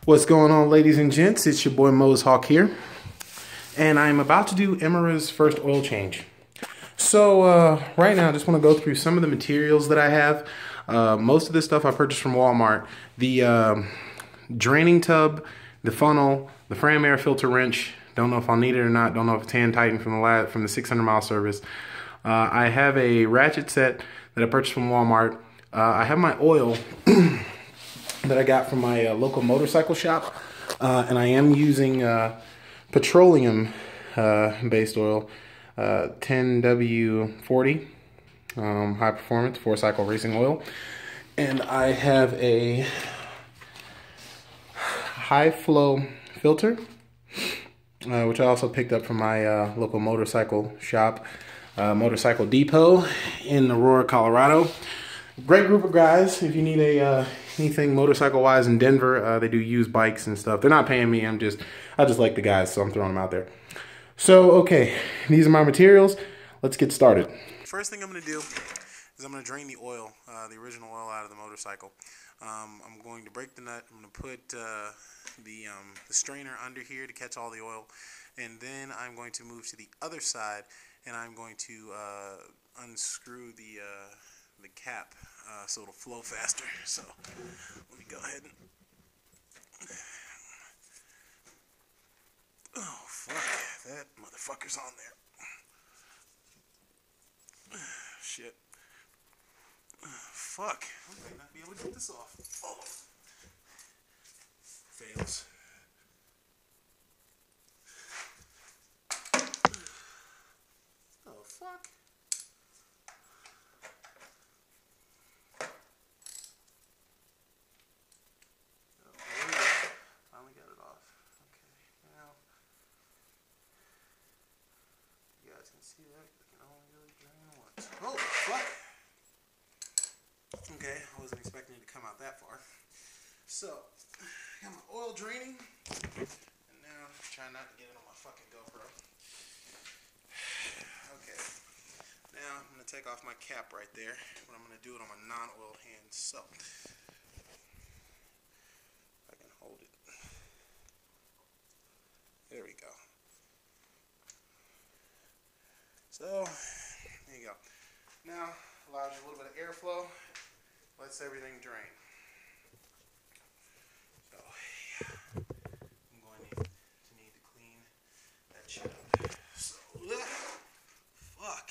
What's going on, ladies and gents? It's your boy Mose Hawk here, and I'm about to do Emira's first oil change. So right now I just want to go through some of the materials that I have. Most of this stuff I purchased from Walmart. The draining tub, the funnel, the Fram air filter wrench. Don't know if I'll need it or not. Don't know if it's hand tightened from the 600 mile service. I have a ratchet set that I purchased from Walmart. I have my oil that I got from my local motorcycle shop, and I am using petroleum based oil, 10W40 high performance 4-cycle racing oil, and I have a high flow filter, which I also picked up from my local motorcycle shop, Motorcycle Depot in Aurora, Colorado. Great group of guys. If you need a anything motorcycle wise in Denver, they do use bikes and stuff. They're not paying me. I just like the guys, so I'm throwing them out there. So okay, these are my materials. Let's get started. First thing I'm going to do is I'm going to drain the oil, the original oil, out of the motorcycle. I'm going to break the nut. I'm going to put the strainer under here to catch all the oil, and then I'm going to move to the other side, and I'm going to unscrew the cap so it'll flow faster. So let me go ahead and oh fuck, that motherfucker's on there. Shit. Fuck, I might not be able to get this off. Oh. Fails. Oh fuck. See that? You can only really drain once. Oh, fuck! Okay, I wasn't expecting it to come out that far. So, got my oil draining, and now try not to get it on my fucking GoPro. Okay, now I'm going to take off my cap right there, but I'm going to do it on my non-oiled hands. So, if I can hold it. There we go. So, there you go. Now, allows you a little bit of airflow, lets everything drain. So, I'm going to need to clean that shit up. So, fuck.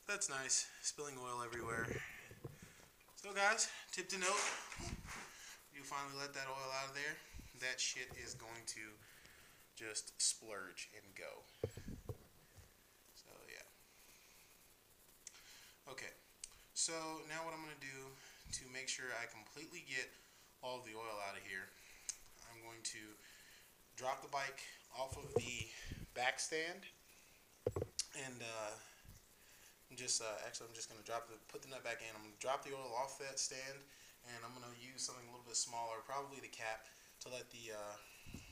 That's nice. Spilling oil everywhere. So, guys, tip to note, you finally let that oil out of there, that shit is going to just splurge and go. Okay, so now what I'm going to do to make sure I completely get all of the oil out of here, I'm going to drop the bike off of the back stand, and I'm just going to put the nut back in. I'm going to drop the oil off that stand, and I'm going to use something a little bit smaller, probably the cap, to let the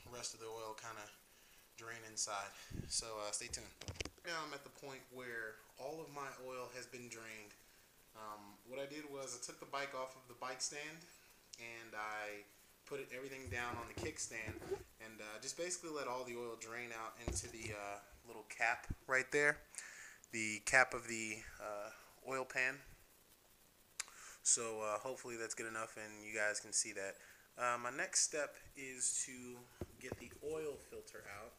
rest of the oil kind of drain inside. So stay tuned. Now I'm at the point where all of my oil has been drained. What I did was I took the bike off of the bike stand, and I put everything down on the kickstand, and just basically let all the oil drain out into the little cap right there, the cap of the oil pan. So hopefully that's good enough and you guys can see that. My next step is to get the oil filter out.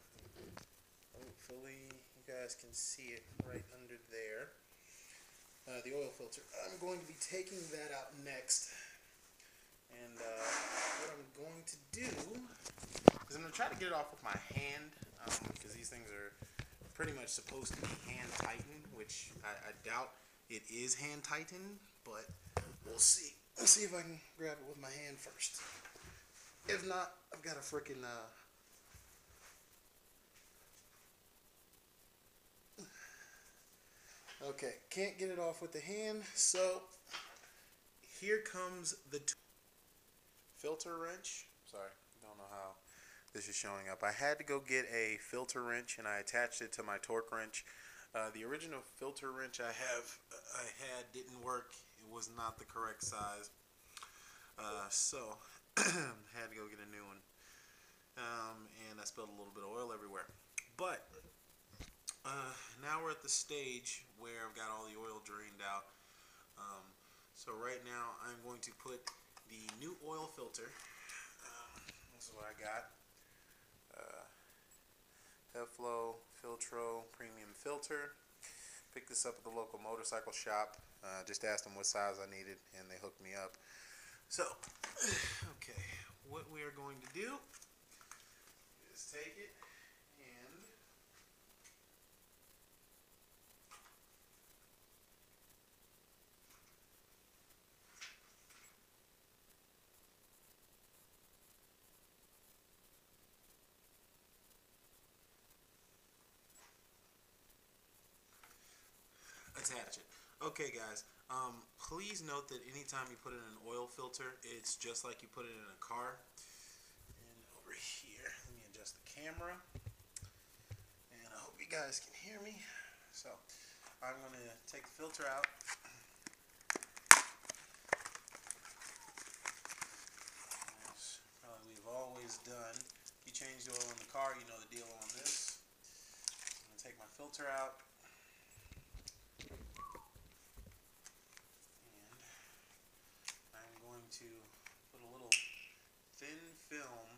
Hopefully you guys can see it right under there. The oil filter. I'm going to be taking that out next. And what I'm going to do is I'm going to try to get it off with my hand, because these things are pretty much supposed to be hand tightened, which I doubt it is hand tightened, but we'll see. Let's see if I can grab it with my hand first. If not, I've got a freaking okay, can't get it off with the hand, so here comes the filter wrench. Sorry, don't know how this is showing up. I had to go get a filter wrench, and I attached it to my torque wrench. The original filter wrench I had didn't work. It was not the correct size. So had to go get a new one. And I spilled a little bit of oil everywhere. But now we're at the stage where I've got all the oil drained out. So right now I'm going to put the new oil filter. This is what I got. Heflo Filtro Premium Filter. Picked this up at the local motorcycle shop. Just asked them what size I needed, and they hooked me up. So, okay, what we are going to do is take it and attach it. Okay, guys. Please note that anytime you put in an oil filter, it's just like you put it in a car. And over here, let me adjust the camera. And I hope you guys can hear me. So, I'm going to take the filter out. As probably we've always done. If you change the oil in the car, you know the deal on this. I'm going to take my filter out. To put a little thin film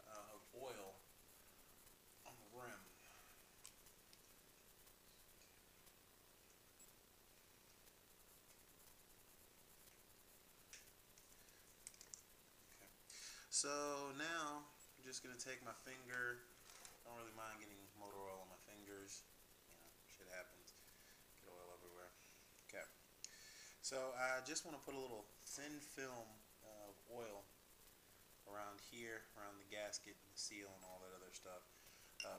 of oil on the rim. Okay. So now I'm just going to take my finger. Don't really mind getting motor oil on my fingers. You know, shit happens. Get oil everywhere. Okay. So I just want to put a little thin film of oil around here, around the gasket and the seal and all that other stuff,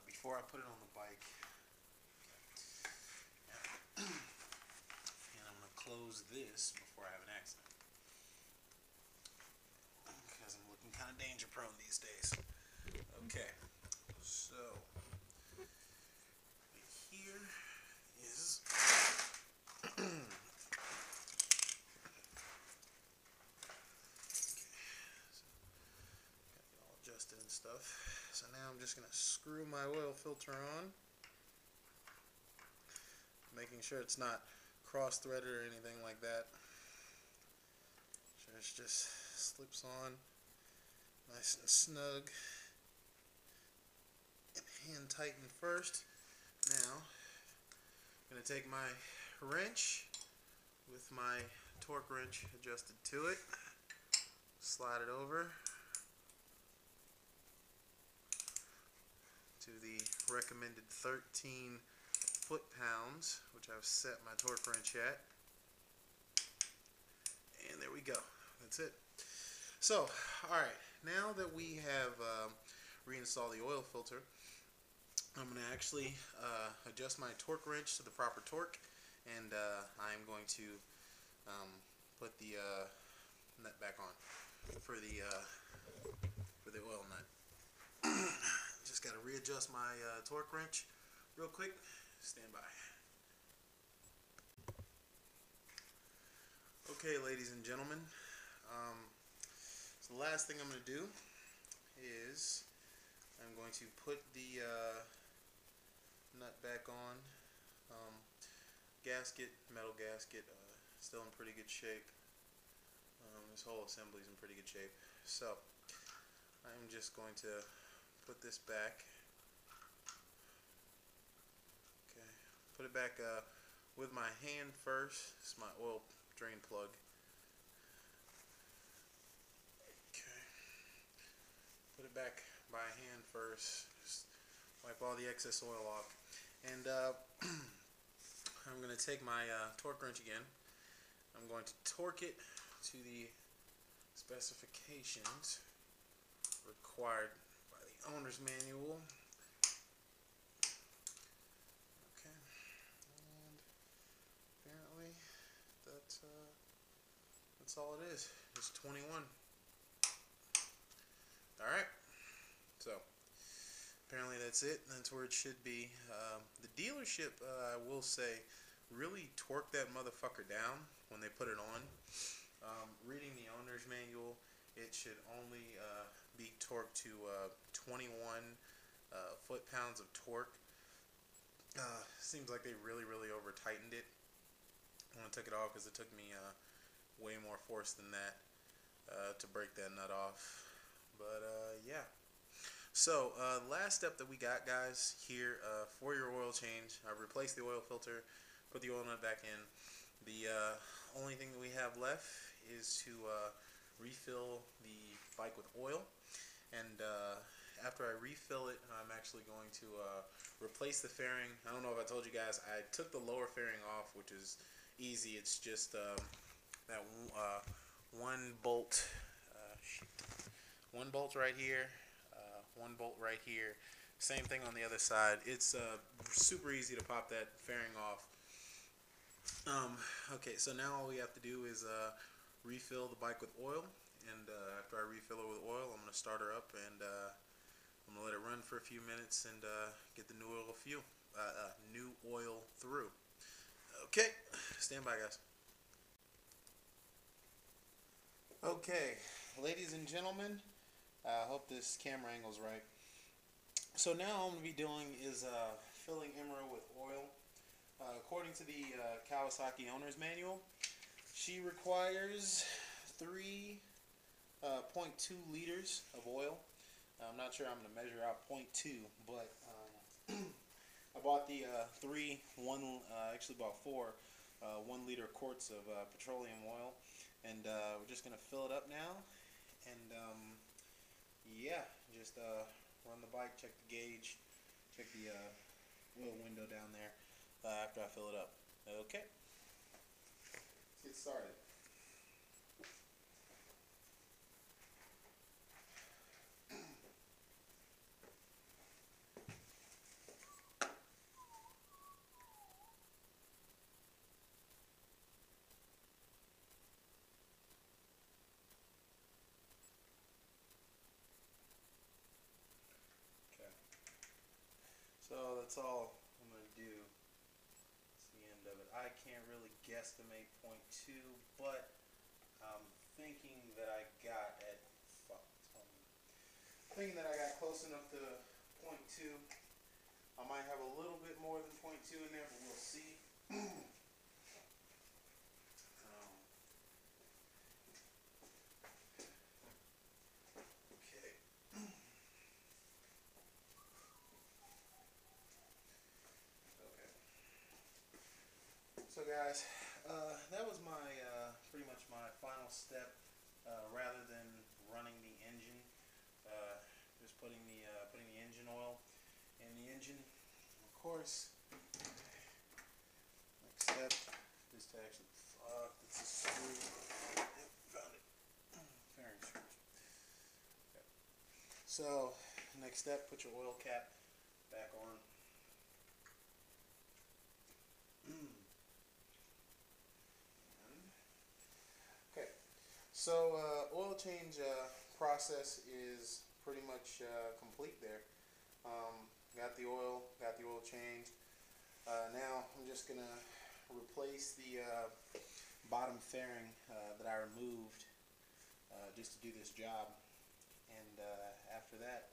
before I put it on the bike. Okay. And I'm going to close this before I have an accident, because I'm looking kind of danger prone these days. Okay, so here is and stuff. So now I'm just going to screw my oil filter on, making sure it's not cross-threaded or anything like that. Sure, it just slips on nice and snug and hand tighten first. Now I'm going to take my wrench with my torque wrench adjusted to it, slide it over to the recommended 13 foot-pounds, which I've set my torque wrench at. And there we go. That's it. So, alright, now that we have reinstalled the oil filter, I'm going to actually adjust my torque wrench to the proper torque, and I'm going to put the nut back on for the oil nut. Just got to readjust my torque wrench real quick. Stand by. Okay, ladies and gentlemen. So the last thing I'm going to do is I'm going to put the nut back on. Gasket, metal gasket, still in pretty good shape. This whole assembly is in pretty good shape. So I'm just going to put this back. Okay, put it back with my hand first. This is my oil drain plug. Okay, put it back by hand first. Just wipe all the excess oil off. And I'm going to take my torque wrench again. I'm going to torque it to the specifications required by the owner's manual. Okay, and apparently that's all it is. It's 21. Alright, so apparently that's it. That's where it should be. The dealership, I will say, really torqued that motherfucker down when they put it on. Reading the owner's manual, it should only be torqued to 21 foot-pounds of torque. Seems like they really over tightened it when I took it off, because it took me way more force than that to break that nut off. But yeah. So last step that we got, guys, here for your oil change. I replaced the oil filter, put the oil nut back in. The only thing that we have left is to refill the bike with oil. And after I refill it, I'm actually going to replace the fairing. I don't know if I told you guys, I took the lower fairing off, which is easy. It's just that one bolt, one bolt right here, one bolt right here. Same thing on the other side. It's super easy to pop that fairing off. Okay, so now all we have to do is refill the bike with oil. And after I refill it with oil, I'm going to start her up, and I'm going to let it run for a few minutes and get the new oil through. Okay, stand by, guys. Okay, ladies and gentlemen, I hope this camera angle's right. So now all I'm going to be doing is filling Emerald with oil. According to the Kawasaki owner's manual, she requires 3.2 liters of oil. I'm not sure I'm going to measure out 0.2, but I bought the actually bought 4 1 liter quarts of petroleum oil, and we're just going to fill it up now, and yeah, just run the bike, check the gauge, check the oil window down there after I fill it up. Okay, let's get started. So that's all I'm going to do. That's the end of it. I can't really guesstimate 0.2, but I'm thinking that I got thinking that I got close enough to 0.2. I might have a little bit more than 0.2 in there, but we'll see. Okay. Okay. So guys, that was my pretty much my final step. Rather than running the engine, just putting the engine oil in the engine. Of course, next step is to actually it's a screw. Yep, found it. Fairing screws. Okay. So next step, put your oil cap back on. Okay, so oil change process is pretty much complete there. Got the oil changed. Now I'm just gonna replace the bottom fairing that I removed just to do this job, and after that,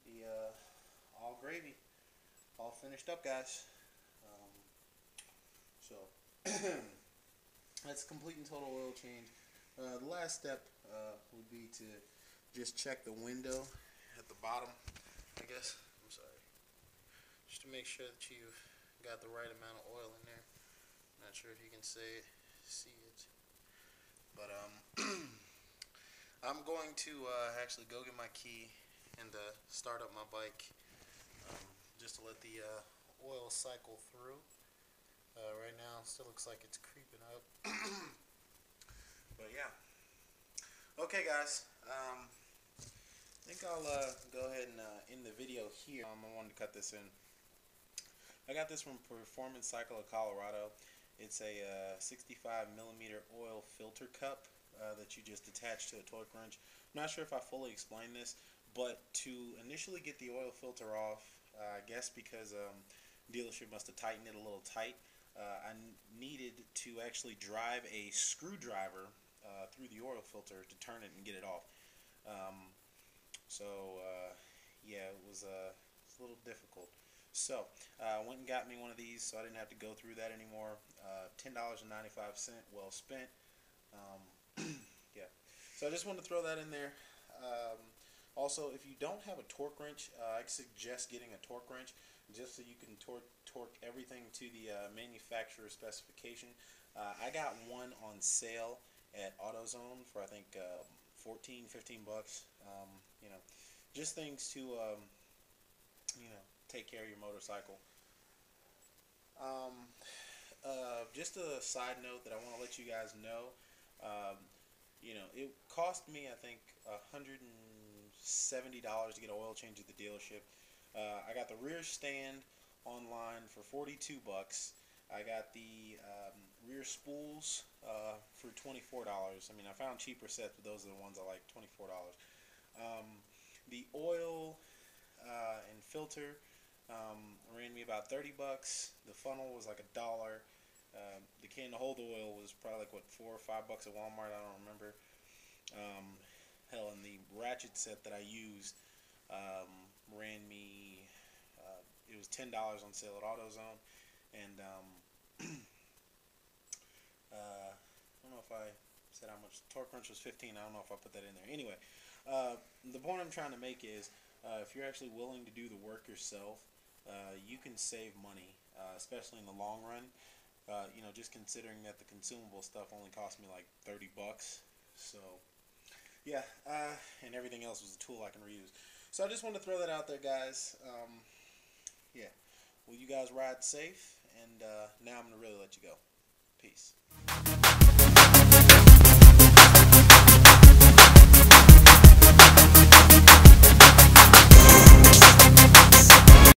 be all gravy, all finished up, guys. So that's complete and total oil change. The last step would be to just check the window at the bottom, I guess. I'm sorry. Just to make sure that you've got the right amount of oil in there. Not sure if you can see it. But I'm going to actually go get my key and start up my bike, just to let the oil cycle through. Right now, it still looks like it's creeping up. But yeah. Okay, guys. I think I'll go ahead and end the video here. I wanted to cut this in. I got this from Performance Cycle of Colorado. It's a 65 millimeter oil filter cup that you just attach to a torque wrench. I'm not sure if I fully explained this, but to initially get the oil filter off, I guess because dealership must have tightened it a little tight, I needed to actually drive a screwdriver through the oil filter to turn it and get it off. Yeah, it was a little difficult. So I went and got me one of these, so I didn't have to go through that anymore. $10.95, well spent. Yeah. So I just wanted to throw that in there. Also, if you don't have a torque wrench, I suggest getting a torque wrench just so you can torque everything to the manufacturer specification. I got one on sale at AutoZone for I think 14, 15 bucks. You know, just things to take care of your motorcycle. Just a side note that I want to let you guys know. It cost me I think $170 to get an oil change at the dealership. I got the rear stand online for 42 bucks. I got the rear spools for $24. I mean, I found cheaper sets, but those are the ones I like, $24. The oil and filter ran me about 30 bucks. The funnel was like $1. The can to hold the oil was probably like, what, $4 or $5 at Walmart, I don't remember. Hell, and the ratchet set that I used ran me, it was $10 on sale at AutoZone, and I don't know if I said how much. Torque wrench was 15. I don't know if I put that in there. Anyway, the point I'm trying to make is, if you're actually willing to do the work yourself, you can save money, especially in the long run. Just considering that the consumable stuff only cost me like 30 bucks. So, yeah, and everything else was a tool I can reuse. So I just wanted to throw that out there, guys. Yeah, well, you guys ride safe, and now I'm going to really let you go. Peace.